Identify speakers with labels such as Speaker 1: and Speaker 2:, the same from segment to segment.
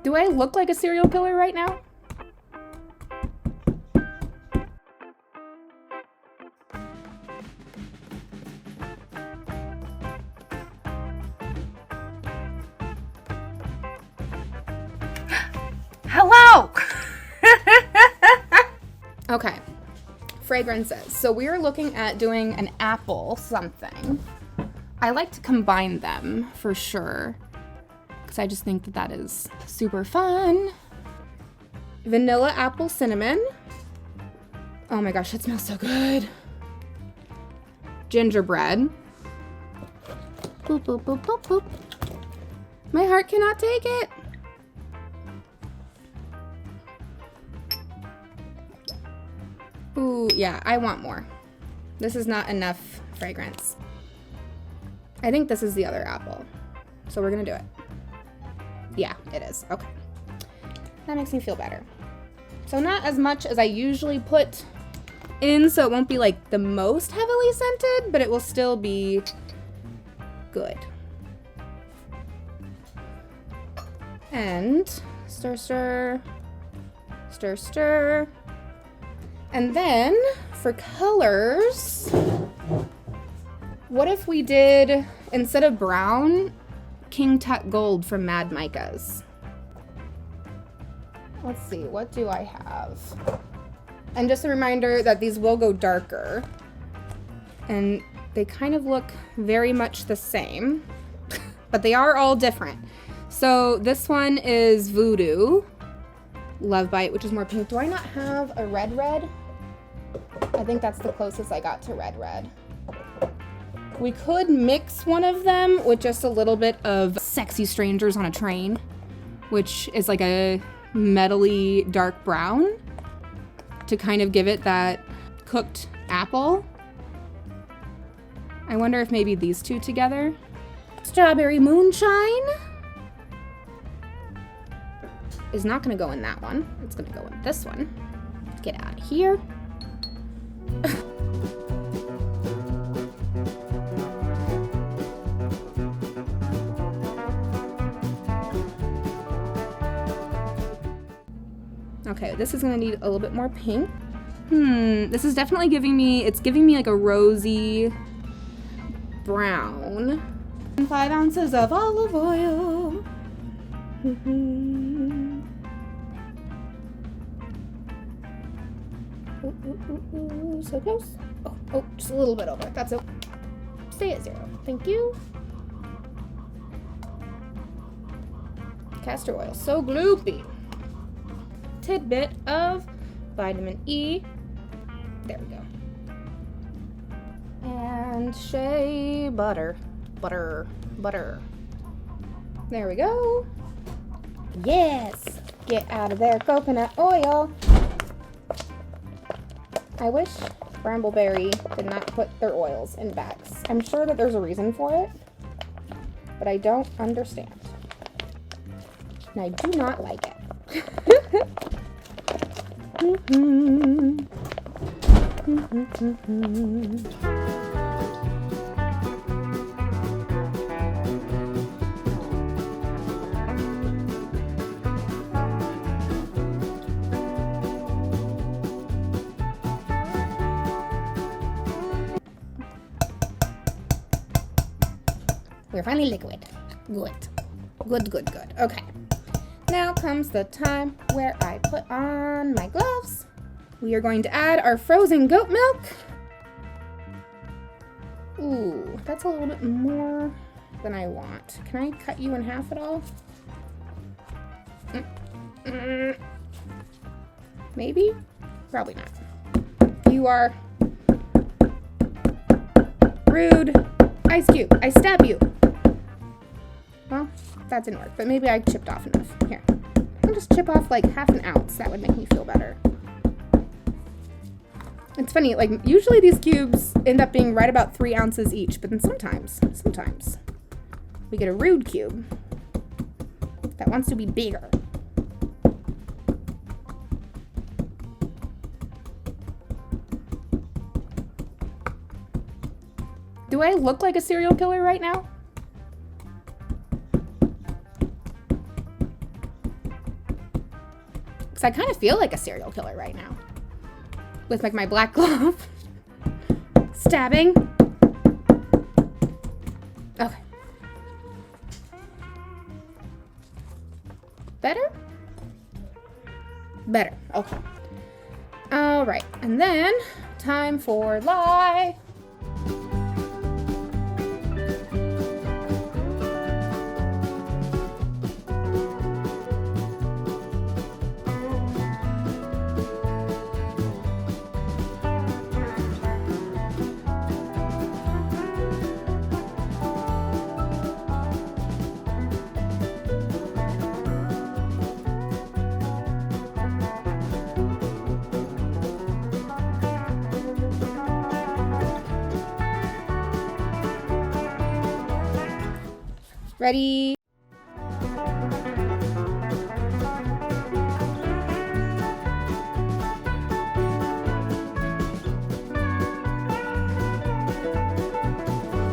Speaker 1: Do I look like a serial killer right now? Hello! Okay, fragrances. So we are looking at doing an apple something. I like to combine them for sure, because I just think that that is super fun. Vanilla apple cinnamon. Oh my gosh, it smells so good. Gingerbread. Boop, boop, boop, boop, boop. My heart cannot take it. Ooh, yeah, I want more. This is not enough fragrance. I think this is the other apple. So we're gonna do it. Yeah, it is. Okay. That makes me feel better. So not as much as I usually put in, so it won't be like the most heavily scented, but it will still be good. And stir, stir, stir, stir. And then for colors, what if we did, instead of brown, King Tut Gold from Mad Micah's? Let's see, what do I have? And just a reminder that these will go darker. And they kind of look very much the same, but they are all different. So this one is Voodoo Love Bite, which is more pink. Do I not have a red red? I think that's the closest I got to red red. We could mix one of them with just a little bit of Sexy Strangers on a Train, which is like a metally dark brown to kind of give it that cooked apple. I wonder if maybe these two together. Strawberry Moonshine is not gonna go in that one. It's gonna go in this one. Let's get out of here. Okay, this is gonna need a little bit more pink. This is definitely giving me like a rosy brown. 5 ounces of olive oil. Ooh, so close. Oh, just a little bit over. That's it. Stay at 0. Thank you. Castor oil, so gloopy. Tidbit of vitamin E. There we go. And shea butter. Butter. There we go. Yes! Get out of there, coconut oil. I wish Brambleberry did not put their oils in bags. I'm sure that there's a reason for it, but I don't understand. And I do not like it. We're finally liquid. Good. Okay. Now comes the time where I put on my gloves. We are going to add our frozen goat milk. Ooh, that's a little bit more than I want. Can I cut you in half at all? Maybe? Probably not. You are rude. Ice cube, I stab you. Well, that didn't work, but maybe I chipped off enough. Here, I'll just chip off like half an ounce. That would make me feel better. It's funny, like usually these cubes end up being right about 3 ounces each, but then sometimes we get a rude cube that wants to be bigger. Do I look like a serial killer right now? Because I kind of feel like a serial killer right now. With like my black glove. Stabbing. Okay. Better? Better. Okay. All right. And then time for lie. Ready?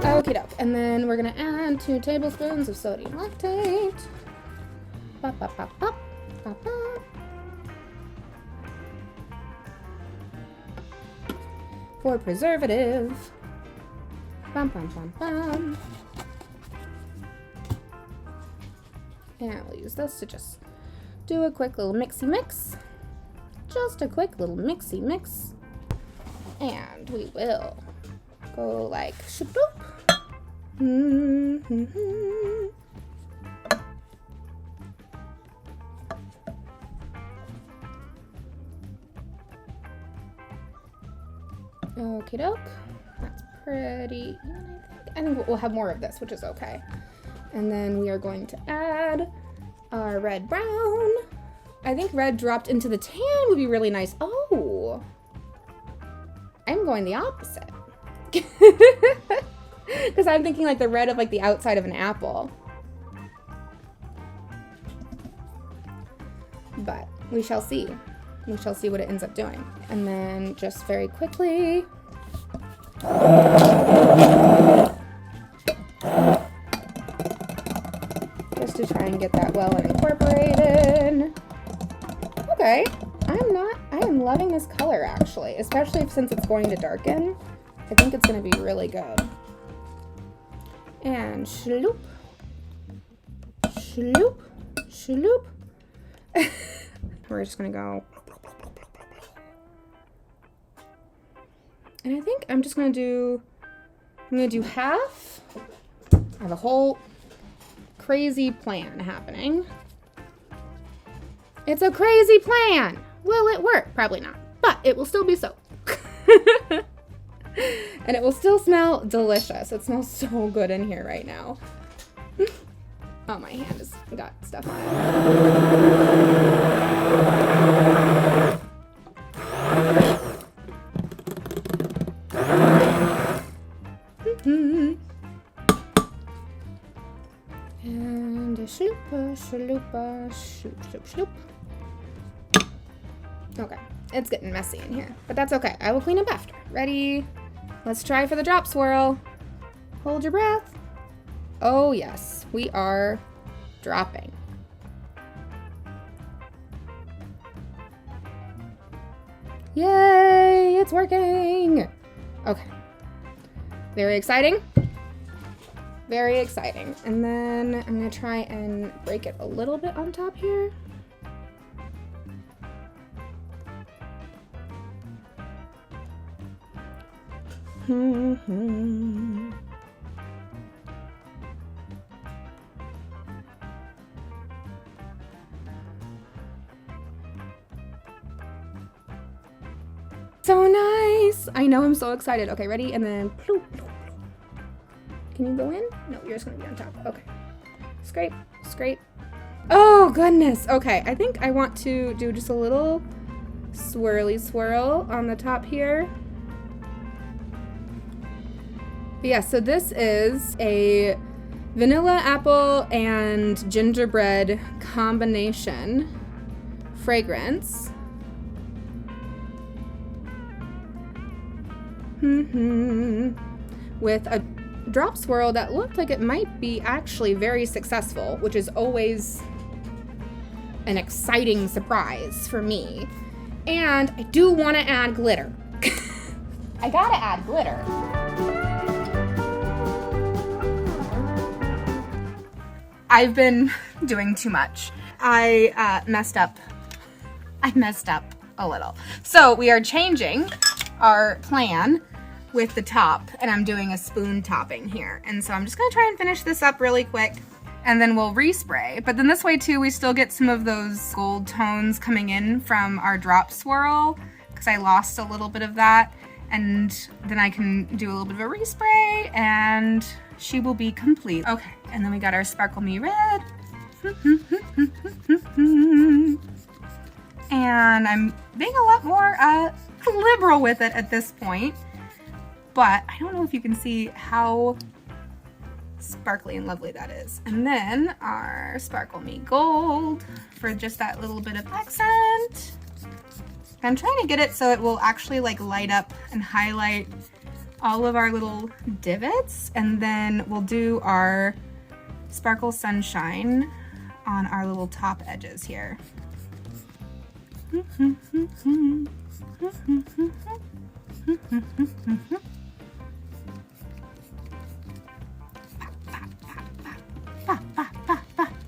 Speaker 1: Okie doke. And then we're gonna add 2 tablespoons of sodium lactate. Bop, bop, bop, bop, bop, bop. For preservative. Bum, bum, bum, bum. And we'll use this to just do a quick little mixy mix. Just a quick little mixy mix. And we will go like shaboop. Okie doke. That's pretty even, I think we'll have more of this, which is okay. And then we are going to add our red brown. I think red dropped into the tan would be really nice. Oh, I'm going the opposite. Because I'm thinking like the red of like the outside of an apple. But we shall see. We shall see what it ends up doing. And then just very quickly. Just to try and get that well incorporated. Okay, I am loving this color actually, especially since it's going to darken. I think it's going to be really good. And shloop, shloop, shloop. We're just going to go. And I think I'm just going to do half. I have a whole crazy plan happening. It's a crazy plan. Will it work? Probably not, but it will still be soap. And it will still smell delicious. It smells so good in here right now. Oh, my hand has got stuff on it. And a shoop, shoop, shoop, shoop. Okay, it's getting messy in here, but that's okay. I will clean up after. Ready? Let's try for the drop swirl. Hold your breath. Oh yes, we are dropping. Yay, it's working. Okay, very exciting. Very exciting. And then I'm gonna try and break it a little bit on top here. So nice. I know, I'm so excited. Okay, ready? And then ploop, ploop, ploop. Can you go in? No, you're just gonna be on top. Okay. Scrape, scrape. Oh goodness. Okay, I think I want to do just a little swirly swirl on the top here. But yeah, so this is a vanilla apple and gingerbread combination fragrance. With a drop swirl that looked like it might be actually very successful, which is always an exciting surprise for me. And I do want to add glitter. I gotta add glitter. I've been doing too much. I messed up a little. So we are changing our plan with the top, and I'm doing a spoon topping here. And so I'm just gonna try and finish this up really quick, and then we'll respray. But then this way too, we still get some of those gold tones coming in from our drop swirl, because I lost a little bit of that. And then I can do a little bit of a respray, and she will be complete. Okay, and then we got our Sparkle Me Red. And I'm being a lot more liberal with it at this point. But I don't know if you can see how sparkly and lovely that is. And then our Sparkle Me Gold for just that little bit of accent. I'm trying to get it so it will actually like light up and highlight all of our little divots, and then we'll do our Sparkle Sunshine on our little top edges here.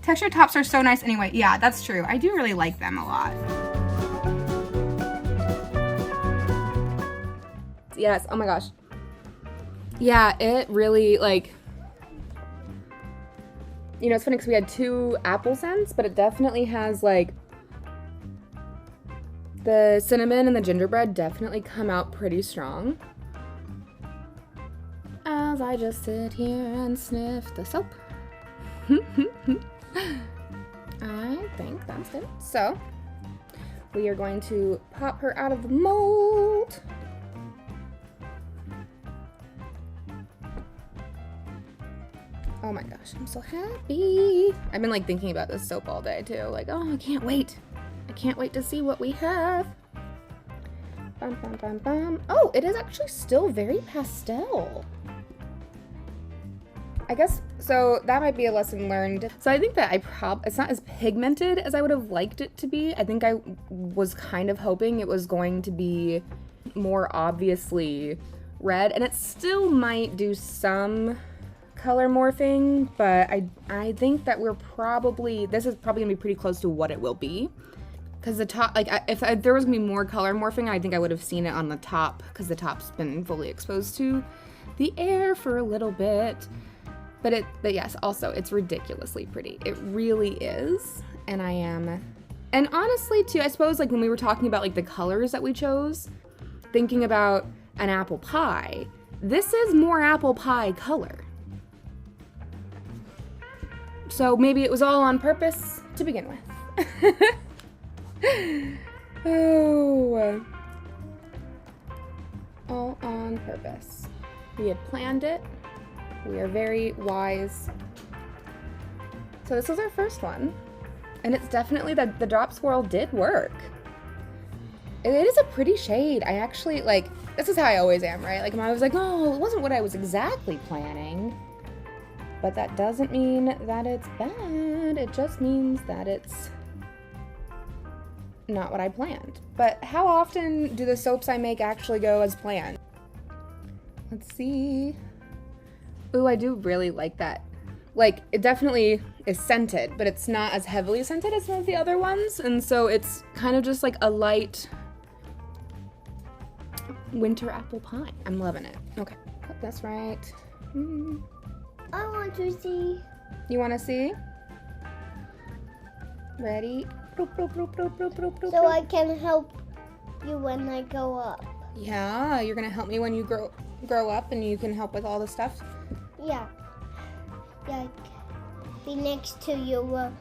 Speaker 1: Texture tops are so nice anyway. Yeah, that's true. I do really like them a lot. Yes, oh my gosh. Yeah, it really, like, you know, it's funny because we had 2 apple scents, but it definitely has, like, the cinnamon and the gingerbread definitely come out pretty strong. As I just sit here and sniff the soap. I think that's it. So, we are going to pop her out of the mold. Oh my gosh, I'm so happy. I've been like thinking about this soap all day too. Like, oh, I can't wait. I can't wait to see what we have. Bum, bum, bum, bum. Oh, it is actually still very pastel. I guess, so that might be a lesson learned. So I think that it's not as pigmented as I would have liked it to be. I think I was kind of hoping it was going to be more obviously red, and it still might do some color morphing, but I think that this is probably gonna be pretty close to what it will be. Because the top, like, if there was gonna be more color morphing, I think I would have seen it on the top, because the top's been fully exposed to the air for a little bit. But yes, also, it's ridiculously pretty. It really is. And and honestly too, I suppose, like, when we were talking about, like, the colors that we chose, thinking about an apple pie, this is more apple pie color. So maybe it was all on purpose to begin with. Oh. All on purpose. We had planned it. We are very wise. So this was our first one. And it's definitely that the drop swirl did work. It is a pretty shade. I actually, like, this is how I always am, right? Like, I was like, oh, it wasn't what I was exactly planning. But that doesn't mean that it's bad. It just means that it's not what I planned. But how often do the soaps I make actually go as planned? Let's see. Ooh, I do really like that. Like, it definitely is scented, but it's not as heavily scented as some of the other ones. And so it's kind of just like a light winter apple pie. I'm loving it. Okay, put this right.
Speaker 2: I want to see.
Speaker 1: You want to see? Ready? Bloop, bloop, bloop, bloop, bloop, bloop, bloop,
Speaker 2: So I can help you when I grow up.
Speaker 1: Yeah, you're gonna help me when you grow up, and you can help with all the stuff.
Speaker 2: Yeah. Yeah. Be next to your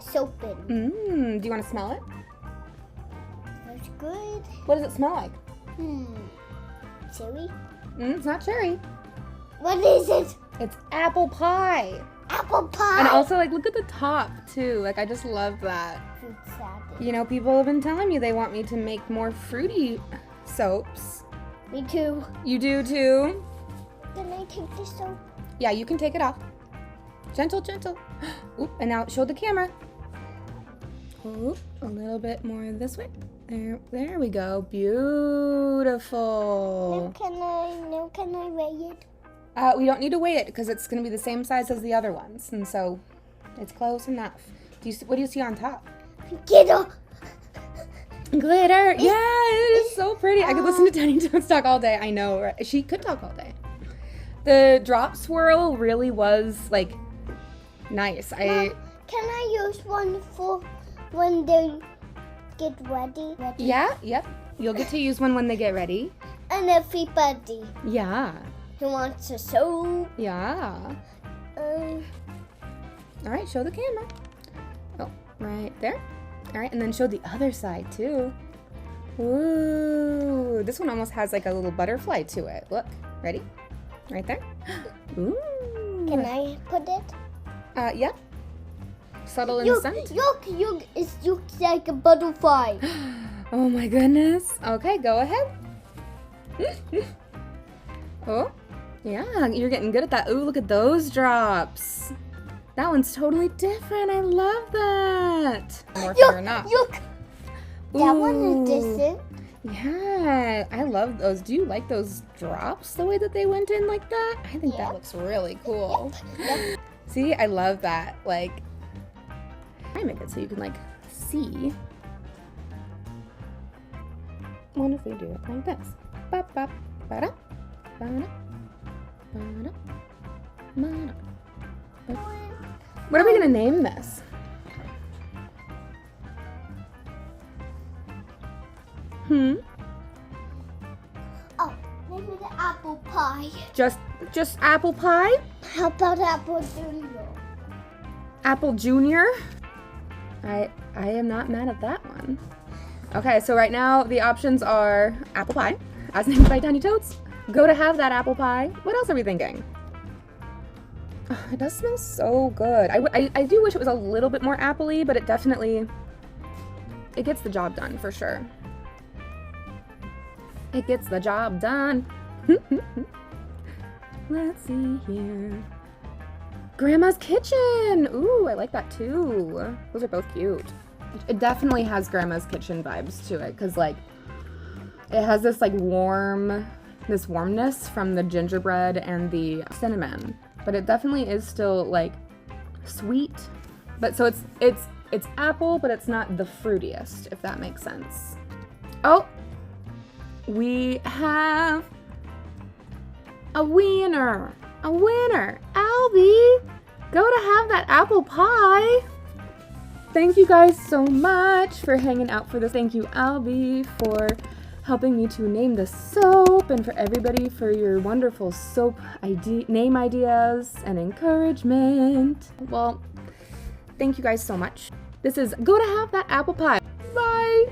Speaker 2: soaping.
Speaker 1: Do you want to smell it?
Speaker 2: That's good.
Speaker 1: What does it smell like?
Speaker 2: Cherry?
Speaker 1: It's not cherry.
Speaker 2: What is it?
Speaker 1: It's apple pie.
Speaker 2: Apple pie.
Speaker 1: And also, like, look at the top too. Like, I just love that.
Speaker 2: Fruit salad.
Speaker 1: You know, people have been telling me they want me to make more fruity soaps.
Speaker 2: Me too.
Speaker 1: You do too?
Speaker 2: Can I take the soap?
Speaker 1: Yeah, you can take it off. Gentle, gentle. Oop, and now show the camera. Oh, a little bit more this way. There we go. Beautiful.
Speaker 2: Now can I weigh it?
Speaker 1: We don't need to weigh it because it's going to be the same size as the other ones, and so it's close enough. What do you see on top?
Speaker 2: Glitter.
Speaker 1: Glitter. Yeah, it is so pretty. I could listen to Tiny Toads talk all day. I know. Right? She could talk all day. The drop swirl really was like nice.
Speaker 2: Mom, can I use one for when they get ready?
Speaker 1: Yeah, yep. You'll get to use one when they get ready.
Speaker 2: And everybody
Speaker 1: Yeah.
Speaker 2: who wants a soap.
Speaker 1: Yeah. All right, show the camera. Oh, right there. All right, and then show the other side too. Ooh, this one almost has like a little butterfly to it. Look, ready? Right there. Ooh.
Speaker 2: Can I put it?
Speaker 1: Yep. Subtle in the scent.
Speaker 2: Look, it looks like a butterfly.
Speaker 1: Oh my goodness. Okay, go ahead. Oh, yeah, you're getting good at that. Ooh, look at those drops. That one's totally different. I love that. More figuring out.
Speaker 2: Look. That one
Speaker 1: Ooh.
Speaker 2: is different.
Speaker 1: Yeah, I love those. Do you like those drops the way that they went in like that? I think that looks really cool.
Speaker 2: Yep.
Speaker 1: See, I love that. Like, I make it so you can like see. What if we do it like this? Ba ba ba da ba da ba da ba da. What are we gonna name this?
Speaker 2: Oh, maybe the apple pie.
Speaker 1: Just apple pie?
Speaker 2: How about apple junior?
Speaker 1: Apple Junior? I am not mad at that one. Okay, so right now the options are apple pie, as named by Tiny Toads. Go to have that apple pie. What else are we thinking? Oh, it does smell so good. I do wish it was a little bit more apple-y, but it definitely, it gets the job done for sure. It gets the job done. Let's see here. Grandma's Kitchen. Ooh, I like that too. Those are both cute. It definitely has Grandma's Kitchen vibes to it because like it has this like warmness from the gingerbread and the cinnamon, but it definitely is still like sweet. But so it's apple, but it's not the fruitiest, if that makes sense. Oh, we have a winner. A winner. Albie, go to have that apple pie. Thank you guys so much for hanging out for this. Thank you, Albie, for helping me to name the soap, and for everybody for your wonderful soap name ideas and encouragement. Well, thank you guys so much. This is Go to Have That Apple Pie. Bye.